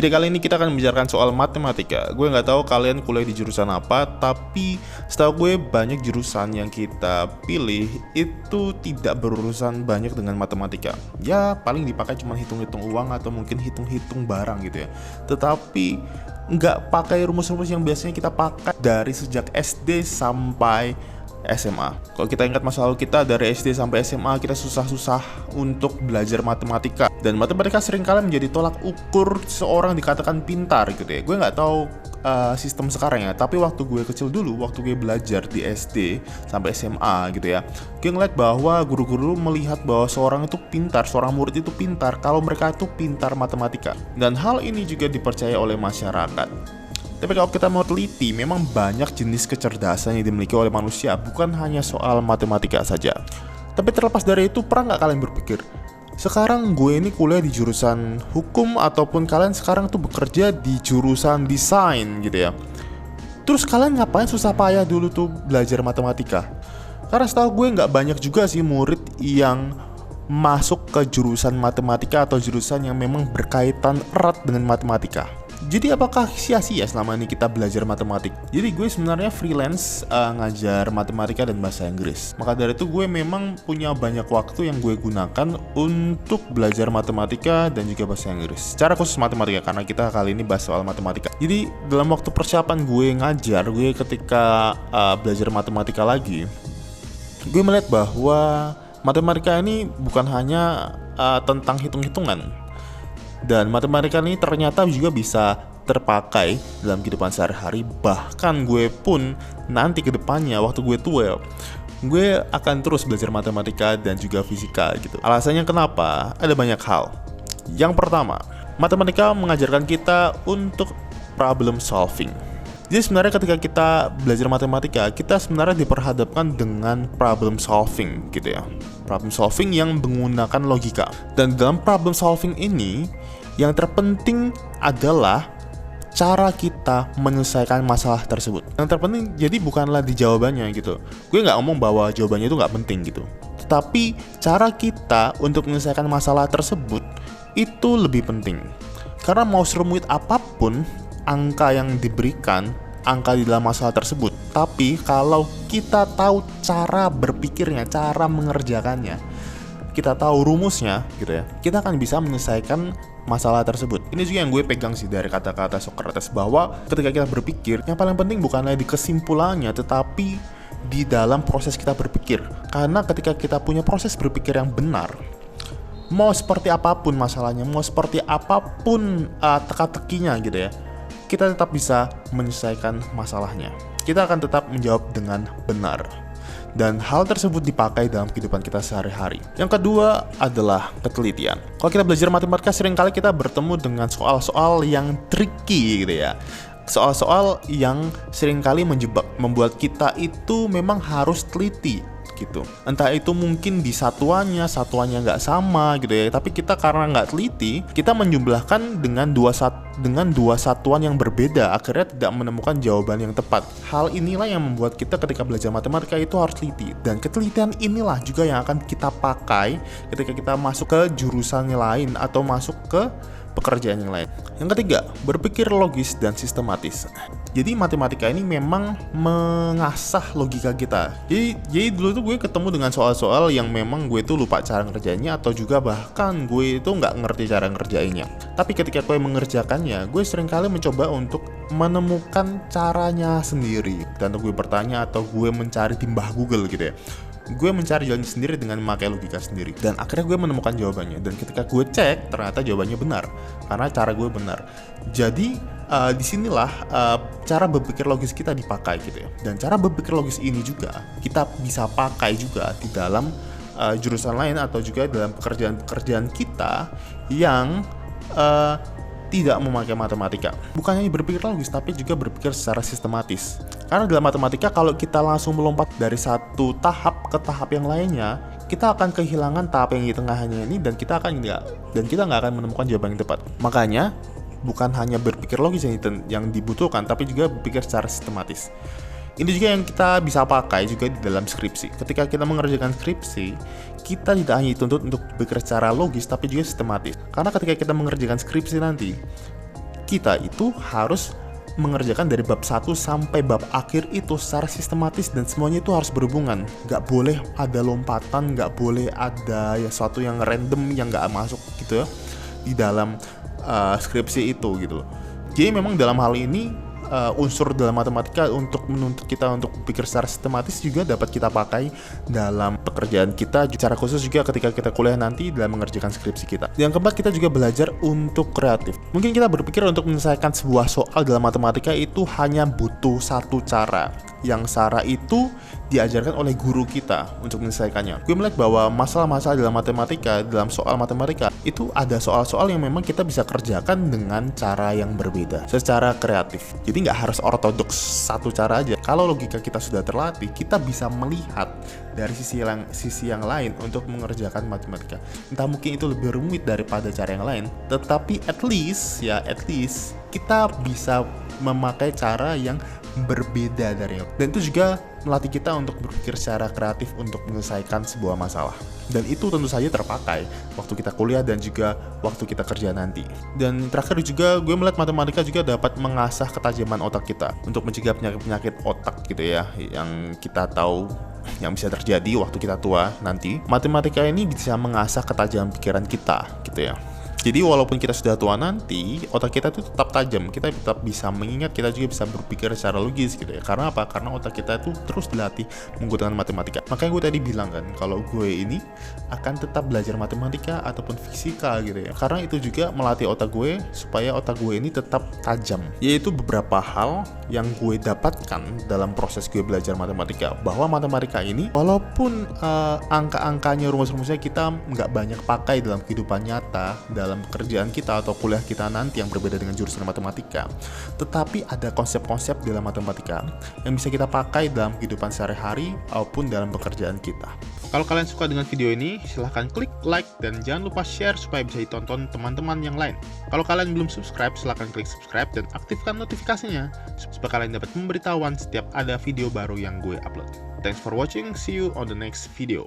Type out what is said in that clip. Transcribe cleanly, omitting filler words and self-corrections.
Jadi kali ini kita akan membicarakan soal matematika. Gue nggak tahu kalian kuliah di jurusan apa, tapi setahu gue banyak jurusan yang kita pilih itu tidak berurusan banyak dengan matematika. Ya paling dipakai cuma hitung-hitung uang atau mungkin hitung-hitung barang gitu ya. Tetapi nggak pakai rumus-rumus yang biasanya kita pakai dari sejak SD sampai SMA. Kalau kita ingat masa lalu kita dari SD sampai SMA, kita susah-susah untuk belajar matematika. Dan matematika seringkali menjadi tolak ukur seorang dikatakan pintar gitu ya. Gue nggak tahu sistem sekarang ya, tapi waktu gue kecil dulu, waktu gue belajar di SD sampai SMA gitu ya, gue ngeliat bahwa guru-guru melihat bahwa seorang itu pintar, seorang murid itu pintar kalau mereka itu pintar matematika. Dan hal ini juga dipercaya oleh masyarakat. Tapi kalau kita mau teliti, memang banyak jenis kecerdasan yang dimiliki oleh manusia, bukan hanya soal matematika saja. Tapi terlepas dari itu, pernah nggak kalian berpikir, sekarang gue ini kuliah di jurusan hukum, ataupun kalian sekarang tuh bekerja di jurusan desain gitu ya. Terus kalian ngapain susah payah dulu tuh belajar matematika? Karena setahu gue nggak banyak juga sih murid yang masuk ke jurusan matematika atau jurusan yang memang berkaitan erat dengan matematika. Jadi apakah sia-sia selama ini kita belajar matematik? Jadi gue sebenarnya freelance ngajar matematika dan bahasa Inggris. Maka dari itu gue memang punya banyak waktu yang gue gunakan untuk belajar matematika dan juga bahasa Inggris. Secara khusus matematika, karena kita kali ini bahas soal matematika. Jadi dalam waktu persiapan gue ngajar, gue ketika belajar matematika lagi, gue melihat bahwa matematika ini bukan hanya tentang hitung-hitungan. Dan matematika ini ternyata juga bisa terpakai dalam kehidupan sehari-hari. Bahkan gue pun nanti ke depannya waktu gue tua, gue akan terus belajar matematika dan juga fisika gitu. Alasannya kenapa? Ada banyak hal. Yang pertama, matematika mengajarkan kita untuk problem solving. Jadi sebenarnya ketika kita belajar matematika, kita sebenarnya diperhadapkan dengan problem solving gitu ya. Problem solving yang menggunakan logika. Dan dalam problem solving ini, yang terpenting adalah cara kita menyelesaikan masalah tersebut. Yang terpenting jadi bukanlah di jawabannya gitu. Gue nggak ngomong bahwa jawabannya itu nggak penting gitu. Tetapi cara kita untuk menyelesaikan masalah tersebut itu lebih penting. Karena mau serumit apapun angka yang diberikan, angka di dalam masalah tersebut, tapi kalau kita tahu cara berpikirnya, cara mengerjakannya, kita tahu rumusnya gitu ya, kita akan bisa menyelesaikan masalah tersebut. Ini juga yang gue pegang sih dari kata-kata Socrates, bahwa ketika kita berpikir, yang paling penting bukanlah di kesimpulannya, tetapi di dalam proses kita berpikir. Karena ketika kita punya proses berpikir yang benar, mau seperti apapun masalahnya, mau seperti apapun teka-tekinya gitu ya, kita tetap bisa menyelesaikan masalahnya. Kita akan tetap menjawab dengan benar. Dan hal tersebut dipakai dalam kehidupan kita sehari-hari. Yang kedua adalah ketelitian. Kalau kita belajar matematika, seringkali kita bertemu dengan soal-soal yang tricky gitu ya. Soal-soal yang seringkali menjebak, membuat kita itu memang harus teliti gitu. Entah itu mungkin di satuannya nggak sama gitu ya, tapi kita karena nggak teliti, kita menjumlahkan dengan dua satuan yang berbeda, akhirnya tidak menemukan jawaban yang tepat. Hal inilah yang membuat kita ketika belajar matematika itu harus teliti, dan ketelitian inilah juga yang akan kita pakai ketika kita masuk ke jurusan yang lain atau masuk ke pekerjaan yang lain. Yang ketiga, berpikir logis dan sistematis. Jadi matematika ini memang mengasah logika kita. Jadi dulu tuh gue ketemu dengan soal-soal yang memang gue tuh lupa cara ngerjainnya, atau juga bahkan gue itu nggak ngerti cara ngerjainnya. Tapi ketika gue mengerjakannya, gue seringkali mencoba untuk menemukan caranya sendiri. Dan gue bertanya atau gue mencari di mbah Google gitu ya. Gue mencari jalan sendiri dengan memakai logika sendiri, dan akhirnya gue menemukan jawabannya. Dan ketika gue cek, ternyata jawabannya benar karena cara gue benar. Jadi disinilah cara berpikir logis kita dipakai gitu ya. Dan cara berpikir logis ini juga kita bisa pakai juga di dalam jurusan lain, atau juga dalam pekerjaan kita yang tidak memakai matematika. Bukan hanya berpikir logis, tapi juga berpikir secara sistematis. Karena dalam matematika, kalau kita langsung melompat dari satu tahap ke tahap yang lainnya, kita akan kehilangan tahap yang di tengahnya ini, dan kita nggak akan menemukan jawaban yang tepat. Makanya bukan hanya berpikir logis yang dibutuhkan, tapi juga berpikir secara sistematis. Ini juga yang kita bisa pakai juga di dalam skripsi. Ketika kita mengerjakan skripsi, kita tidak hanya dituntut untuk berpikir secara logis, tapi juga sistematis. Karena ketika kita mengerjakan skripsi nanti, kita itu harus mengerjakan dari bab 1 sampai bab akhir itu secara sistematis dan semuanya itu harus berhubungan. Nggak boleh ada lompatan, nggak boleh ada ya sesuatu yang random yang nggak masuk gitu ya di dalam skripsi itu gitu loh. Jadi memang dalam hal ini unsur dalam matematika untuk menuntut kita untuk berpikir secara sistematis juga dapat kita pakai dalam pekerjaan kita, secara khusus juga ketika kita kuliah nanti dalam mengerjakan skripsi kita. Yang keempat, kita juga belajar untuk kreatif. Mungkin kita berpikir untuk menyelesaikan sebuah soal dalam matematika itu hanya butuh satu cara, yang cara itu diajarkan oleh guru kita untuk menyelesaikannya. Gue melihat bahwa masalah-masalah dalam matematika, dalam soal matematika itu ada soal-soal yang memang kita bisa kerjakan dengan cara yang berbeda, secara kreatif. Jadi nggak harus ortodoks satu cara aja. Kalau logika kita sudah terlatih, kita bisa melihat dari sisi yang lain untuk mengerjakan matematika. Entah mungkin itu lebih rumit daripada cara yang lain, tetapi at least kita bisa memakai cara yang berbeda dari itu. Dan itu juga melatih kita untuk berpikir secara kreatif untuk menyelesaikan sebuah masalah. Dan itu tentu saja terpakai waktu kita kuliah dan juga waktu kita kerja nanti. Dan terakhir juga gue melihat matematika juga dapat mengasah ketajaman otak kita untuk mencegah penyakit-penyakit otak gitu ya, yang kita tahu yang bisa terjadi waktu kita tua nanti. Matematika ini bisa mengasah ketajaman pikiran kita gitu ya. Jadi walaupun kita sudah tua nanti, otak kita itu tetap tajam, kita tetap bisa mengingat, kita juga bisa berpikir secara logis gitu ya. Karena apa? Karena otak kita itu terus dilatih menggunakan matematika. Makanya gue tadi bilang kan, kalau gue ini akan tetap belajar matematika ataupun fisika gitu ya. Karena itu juga melatih otak gue supaya otak gue ini tetap tajam. Yaitu beberapa hal yang gue dapatkan dalam proses gue belajar matematika, bahwa matematika ini walaupun angka-angkanya, rumus-rumusnya kita nggak banyak pakai dalam kehidupan nyata, dalam pekerjaan kita atau kuliah kita nanti yang berbeda dengan jurusan matematika, tetapi ada konsep-konsep dalam matematika yang bisa kita pakai dalam kehidupan sehari-hari maupun dalam pekerjaan kita. Kalau kalian suka dengan video ini, silahkan klik like dan jangan lupa share supaya bisa ditonton teman-teman yang lain. Kalau kalian belum subscribe, silahkan klik subscribe dan aktifkan notifikasinya supaya kalian dapat memberitahuan setiap ada video baru yang gue upload. Thanks for watching, see you on the next video.